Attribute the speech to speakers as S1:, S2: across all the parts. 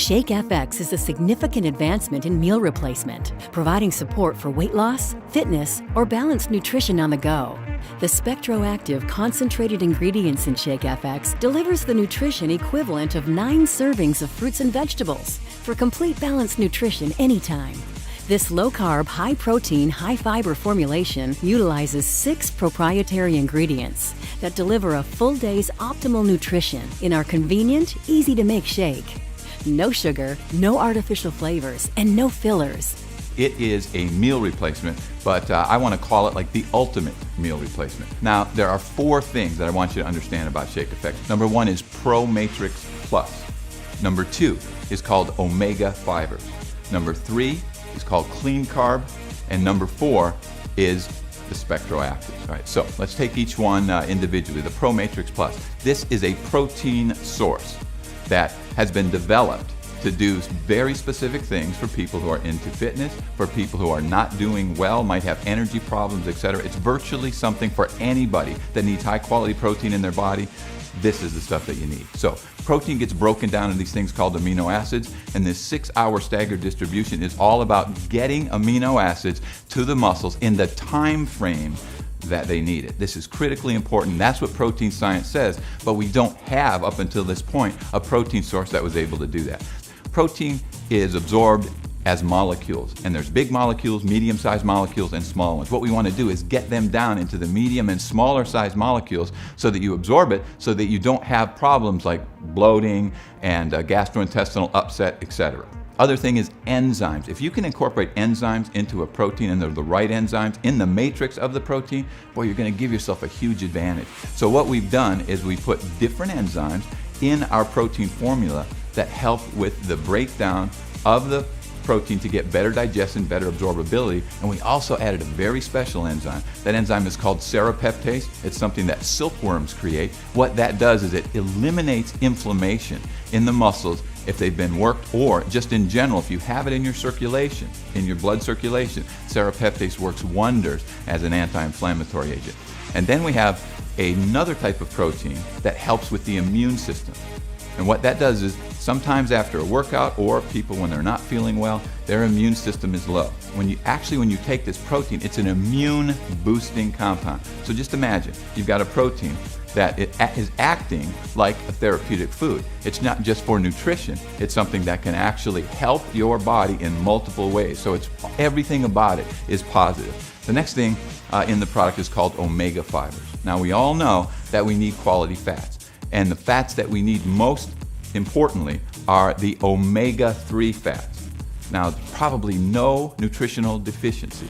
S1: Shake FX is a significant advancement in meal replacement, providing support for weight loss, fitness, or balanced nutrition on the go. The spectroactive concentrated ingredients in Shake FX delivers the nutrition equivalent of 9 servings of fruits and vegetables for complete balanced nutrition anytime. This low-carb, high-protein, high-fiber formulation utilizes 6 proprietary ingredients that deliver a full day's optimal nutrition in our convenient, easy-to-make shake. No sugar, no artificial flavors, and no fillers.
S2: It is a meal replacement, but I want to call it like the ultimate meal replacement. Now, there are 4 things that I want you to understand about Shake FX. Number 1 is Pro Matrix Plus. Number 2 is called Omega Fibers. Number 3 is called Clean Carb. And number 4 is the Spectroactives. All right, so let's take each one individually. The Pro Matrix Plus. This is a protein source that has been developed to do very specific things for people who are into fitness, for people who are not doing well, might have energy problems, etc. It's virtually something for anybody that needs high quality protein in their body. This is the stuff that you need. So protein gets broken down into these things called amino acids, and this 6-hour staggered distribution is all about getting amino acids to the muscles in the time frame that they need it. This is critically important. That's what protein science says, but we don't have, up until this point, a protein source that was able to do that. Protein is absorbed as molecules, and there's big molecules, medium-sized molecules, and small ones. What we want to do is get them down into the medium and smaller sized molecules so that you absorb it, so that you don't have problems like bloating and gastrointestinal upset, etc. Other thing is enzymes. If you can incorporate enzymes into a protein, and they're the right enzymes in the matrix of the protein, boy, you're going to give yourself a huge advantage. So what we've done is we put different enzymes in our protein formula that help with the breakdown of the protein to get better digestion, better absorbability, and we also added a very special enzyme. That enzyme is called serrapeptase. It's something that silkworms create. What that does is it eliminates inflammation in the muscles if they've been worked, or just in general, if you have it in your circulation, in your blood circulation. Serrapeptase works wonders as an anti-inflammatory agent. And then we have another type of protein that helps with the immune system. And what that does is sometimes after a workout, or people when they're not feeling well, their immune system is low. When you take this protein, it's an immune boosting compound. So just imagine you've got a protein that it is acting like a therapeutic food. It's not just for nutrition, it's something that can actually help your body in multiple ways. So it's everything about it is positive. The next thing in the product is called omega fibers. Now we all know that we need quality fats. And the fats that we need most importantly are the omega-3 fats. Now, there's probably no nutritional deficiency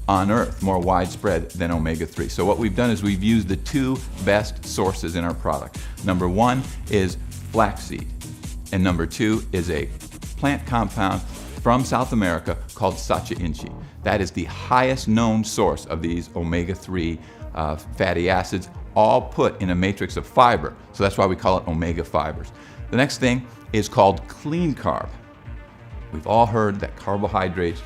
S2: on earth more widespread than omega-3. So what we've done is we've used the 2 best sources in our product. Number 1 is flaxseed, and number 2 is a plant compound from South America called sacha inchi. That is the highest known source of these omega-3 fatty acids, all put in a matrix of fiber. So that's why we call it omega fibers. The next thing is called clean carb. We've all heard that carbohydrates,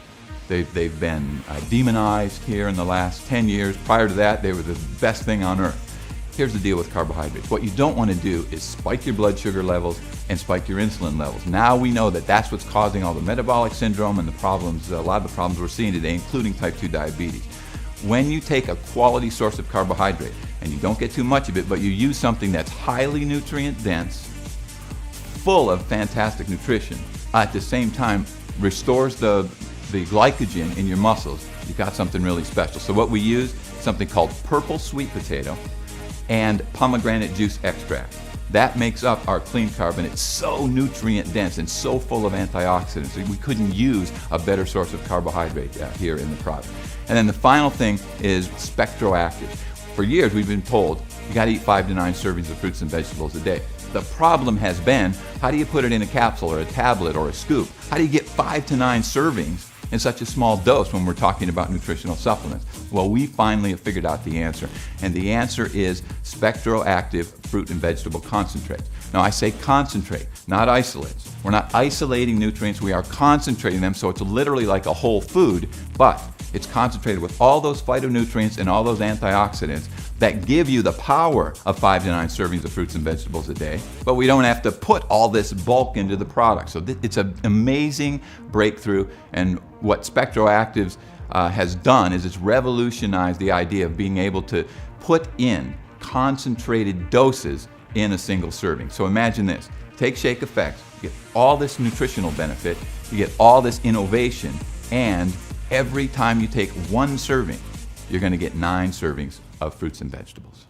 S2: they've been demonized here in the last 10 years. Prior to that, they were the best thing on earth. Here's the deal with carbohydrates. What you don't want to do is spike your blood sugar levels and spike your insulin levels. Now we know that that's what's causing all the metabolic syndrome and the problems, a lot of the problems we're seeing today, including type 2 diabetes. When you take a quality source of carbohydrate, and you don't get too much of it, but you use something that's highly nutrient dense, full of fantastic nutrition, at the same time restores the glycogen in your muscles, you've got something really special. So what we use is something called purple sweet potato and pomegranate juice extract. That makes up our clean carb, and it's so nutrient dense and so full of antioxidants. We couldn't use a better source of carbohydrate here in the product. And then the final thing is Spectroactive. For years we've been told you got to eat 5 to 9 servings of fruits and vegetables a day. The problem has been, how do you put it in a capsule or a tablet or a scoop? How do you get 5 to 9 servings in such a small dose when we're talking about nutritional supplements? Well, we finally have figured out the answer, and the answer is Spectroactive fruit and vegetable concentrates. Now I say concentrate, not isolates. We're not isolating nutrients, we are concentrating them, so it's literally like a whole food, but it's concentrated with all those phytonutrients and all those antioxidants that give you the power of 5 to 9 servings of fruits and vegetables a day, but we don't have to put all this bulk into the product. So it's an amazing breakthrough, and what Spectroactives has done is it's revolutionized the idea of being able to put in concentrated doses in a single serving. So imagine this, take Shake Effects, you get all this nutritional benefit, you get all this innovation, and every time you take one serving, you're going to get 9 servings of fruits and vegetables.